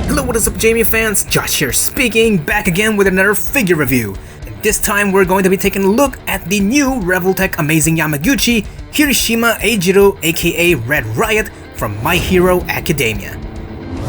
Hello, what is up, Jamie fans? Josh here speaking, back again with another figure review. And this time we're going to be taking a look at the new Revoltech Amazing Yamaguchi Kirishima Eijiro aka Red Riot from My Hero Academia.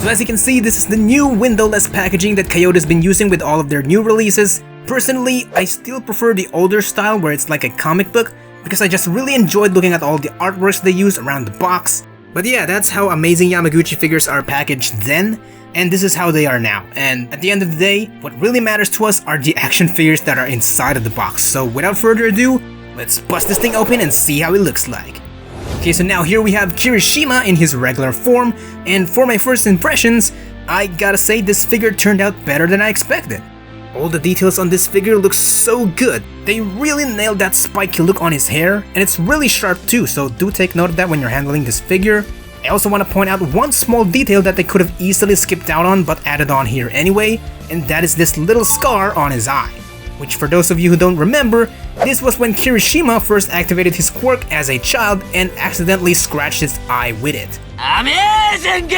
So as you can see, this is the new windowless packaging that Kyoto's been using with all of their new releases. Personally, I still prefer the older style where it's like a comic book, because I just really enjoyed looking at all the artworks they use around the box. But yeah, that's how Amazing Yamaguchi figures are packaged then, and this is how they are now. And at the end of the day, what really matters to us are the action figures that are inside of the box. So without further ado, let's bust this thing open and see how it looks like. Okay, so now here we have Kirishima in his regular form, and for my first impressions, I gotta say this figure turned out better than I expected. All the details on this figure look so good. They really nailed that spiky look on his hair, and it's really sharp too, so do take note of that when you're handling this figure. I also want to point out one small detail that they could have easily skipped out on but added on here anyway, and that is this little scar on his eye. Which, for those of you who don't remember, this was when Kirishima first activated his quirk as a child and accidentally scratched his eye with it. Amazing!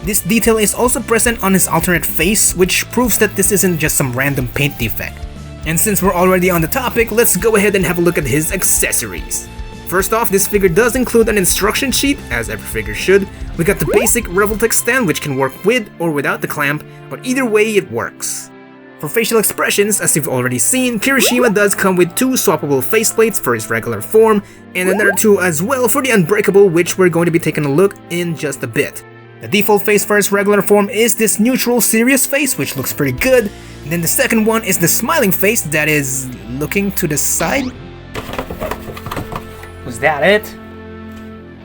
This detail is also present on his alternate face, which proves that this isn't just some random paint defect. And since we're already on the topic, let's go ahead and have a look at his accessories. First off, this figure does include an instruction sheet, as every figure should. We got the basic Revoltech stand, which can work with or without the clamp, but either way it works. For facial expressions, as you've already seen, Kirishima does come with two swappable faceplates for his regular form, and another two as well for the Unbreakable, which we're going to be taking a look in just a bit. The default face for his regular form is this neutral serious face, which looks pretty good. And then the second one is the smiling face that is looking to the side. Was that it?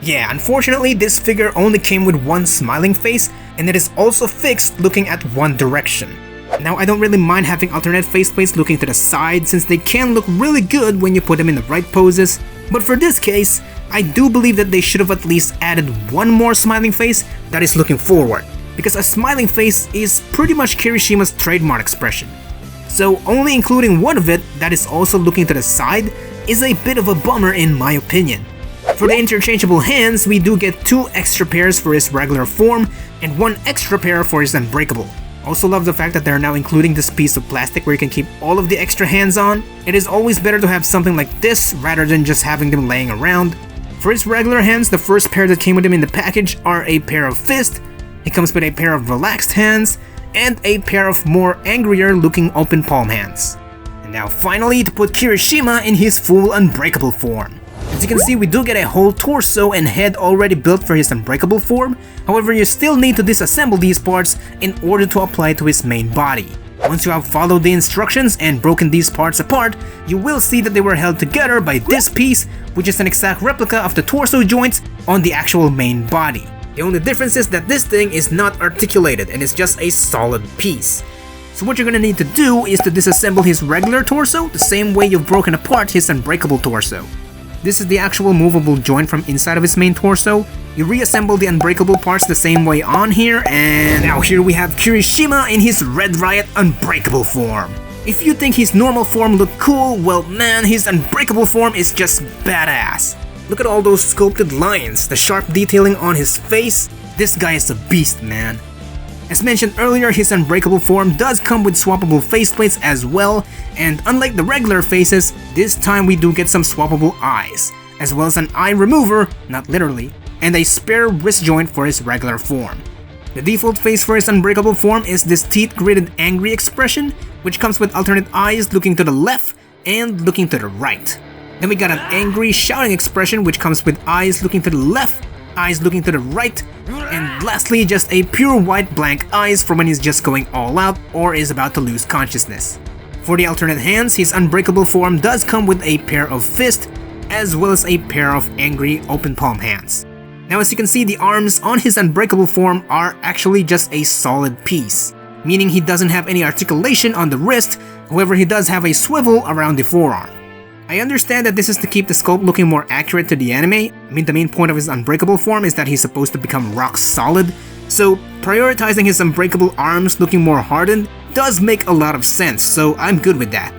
Yeah, unfortunately this figure only came with one smiling face, and it is also fixed looking at one direction. Now I don't really mind having alternate faceplates looking to the side, since they can look really good when you put them in the right poses, but for this case, I do believe that they should have at least added one more smiling face that is looking forward, because a smiling face is pretty much Kirishima's trademark expression. So only including one of it that is also looking to the side is a bit of a bummer in my opinion. For the interchangeable hands, we do get two extra pairs for his regular form and one extra pair for his Unbreakable. Also love the fact that they're now including this piece of plastic where you can keep all of the extra hands on. It is always better to have something like this rather than just having them laying around. For his regular hands, the first pair that came with him in the package are a pair of fists, it comes with a pair of relaxed hands, and a pair of more angrier looking open palm hands. And now finally, to put Kirishima in his full Unbreakable form. As you can see, we do get a whole torso and head already built for his Unbreakable form, however you still need to disassemble these parts in order to apply to his main body. Once you have followed the instructions and broken these parts apart, you will see that they were held together by this piece, which is an exact replica of the torso joints on the actual main body. The only difference is that this thing is not articulated and is just a solid piece. So what you're gonna need to do is to disassemble his regular torso the same way you've broken apart his Unbreakable torso. This is the actual movable joint from inside of his main torso. You reassemble the Unbreakable parts the same way on here, and now here we have Kirishima in his Red Riot Unbreakable form. If you think his normal form looked cool, well man, his Unbreakable form is just badass. Look at all those sculpted lines, the sharp detailing on his face. This guy is a beast, man. As mentioned earlier, his Unbreakable form does come with swappable faceplates as well, and unlike the regular faces, this time we do get some swappable eyes, as well as an eye remover, not literally, and a spare wrist joint for his regular form. The default face for his Unbreakable form is this teeth-gritted angry expression, which comes with alternate eyes looking to the left and looking to the right. Then we got an angry shouting expression which comes with eyes looking to the left, eyes looking to the right, and lastly just a pure white blank eyes for when he's just going all out or is about to lose consciousness. For the alternate hands, his Unbreakable form does come with a pair of fists as well as a pair of angry open palm hands. Now as you can see, the arms on his Unbreakable form are actually just a solid piece, meaning he doesn't have any articulation on the wrist, however he does have a swivel around the forearm. I understand that this is to keep the sculpt looking more accurate to the anime. I mean, the main point of his Unbreakable form is that he's supposed to become rock solid, so prioritizing his Unbreakable arms looking more hardened does make a lot of sense, so I'm good with that.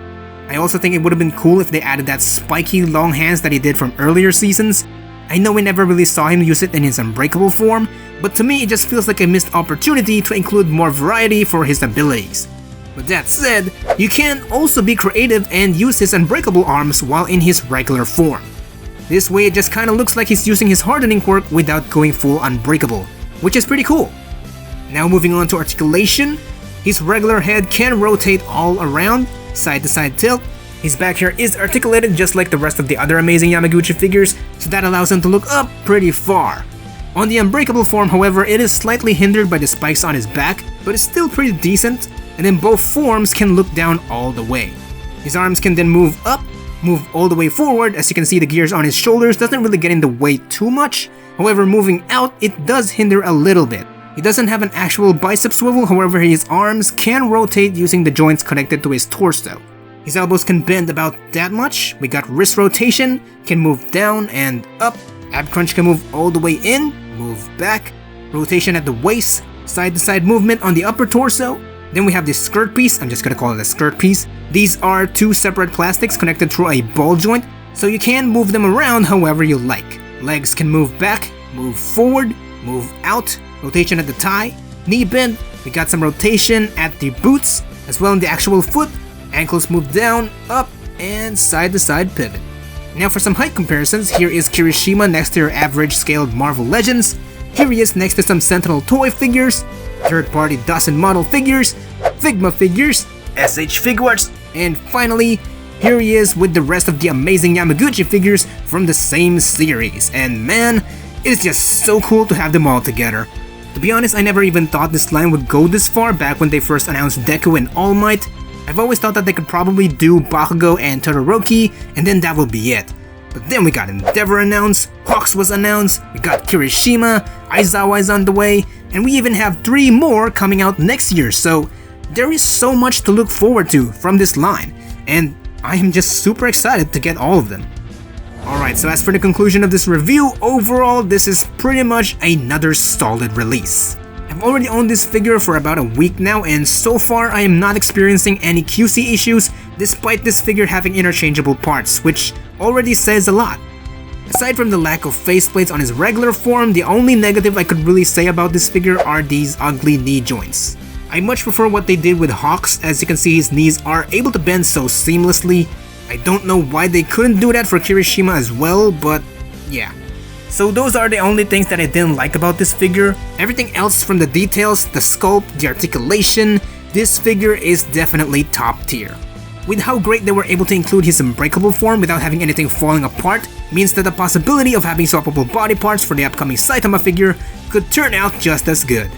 I also think it would have been cool if they added that spiky long hands that he did from earlier seasons. I know we never really saw him use it in his unbreakable form, but to me it just feels like a missed opportunity to include more variety for his abilities. With that said, you can also be creative and use his unbreakable arms while in his regular form. This way it just kinda looks like he's using his hardening quirk without going full unbreakable, which is pretty cool. Now moving on to articulation, his regular head can rotate all around, side to side tilt. His back here is articulated just like the rest of the other amazing Yamaguchi figures, so that allows him to look up pretty far. On the unbreakable form, however, it is slightly hindered by the spikes on his back, but it's still pretty decent, and then both forms can look down all the way. His arms can then move up, move all the way forward. As you can see, the gears on his shoulders doesn't really get in the way too much. However, moving out, it does hinder a little bit. He doesn't have an actual bicep swivel, however his arms can rotate using the joints connected to his torso. His elbows can bend about that much. We got wrist rotation, can move down and up. Ab crunch can move all the way in, move back. Rotation at the waist, side to side movement on the upper torso. Then we have this skirt piece, I'm just gonna call it a skirt piece. These are two separate plastics connected through a ball joint, so you can move them around however you like. Legs can move back, move forward, move out. Rotation at the thigh, knee bend. We got some rotation at the boots, as well in the actual foot. Ankles move down, up, and side to side pivot. Now for some height comparisons, here is Kirishima next to your average scaled Marvel Legends. Here he is next to some Sentinel toy figures, third-party Dawson model figures, Figma figures, SH Figuarts, and finally, here he is with the rest of the amazing Yamaguchi figures from the same series. And man, it is just so cool to have them all together. To be honest, I never even thought this line would go this far back when they first announced Deku and All Might. I've always thought that they could probably do Bakugo and Todoroki, and then that would be it. But then we got Endeavor announced, Hawks was announced, we got Kirishima, Aizawa is on the way, and we even have 3 more coming out next year, so there is so much to look forward to from this line, and I am just super excited to get all of them. Alright, so as for the conclusion of this review, overall this is pretty much another solid release. I've already owned this figure for about a week now, and so far I am not experiencing any QC issues despite this figure having interchangeable parts, which already says a lot. Aside from the lack of faceplates on his regular form, the only negative I could really say about this figure are these ugly knee joints. I much prefer what they did with Hawks. As you can see, his knees are able to bend so seamlessly. I don't know why they couldn't do that for Kirishima as well, but yeah. So those are the only things that I didn't like about this figure. Everything else, from the details, the sculpt, the articulation, this figure is definitely top tier. With how great they were able to include his unbreakable form without having anything falling apart, means that the possibility of having swappable body parts for the upcoming Saitama figure could turn out just as good.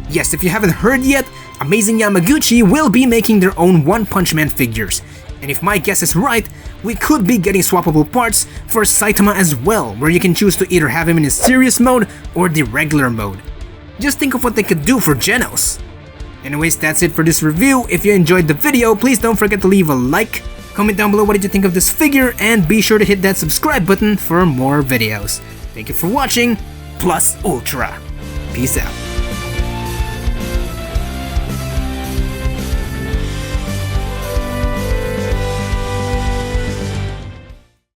Yes, if you haven't heard yet, Amazing Yamaguchi will be making their own One Punch Man figures. And if my guess is right, we could be getting swappable parts for Saitama as well, where you can choose to either have him in his serious mode or the regular mode. Just think of what they could do for Genos. Anyways, that's it for this review. If you enjoyed the video, please don't forget to leave a like, comment down below what did you think of this figure, and be sure to hit that subscribe button for more videos. Thank you for watching, Plus Ultra. Peace out.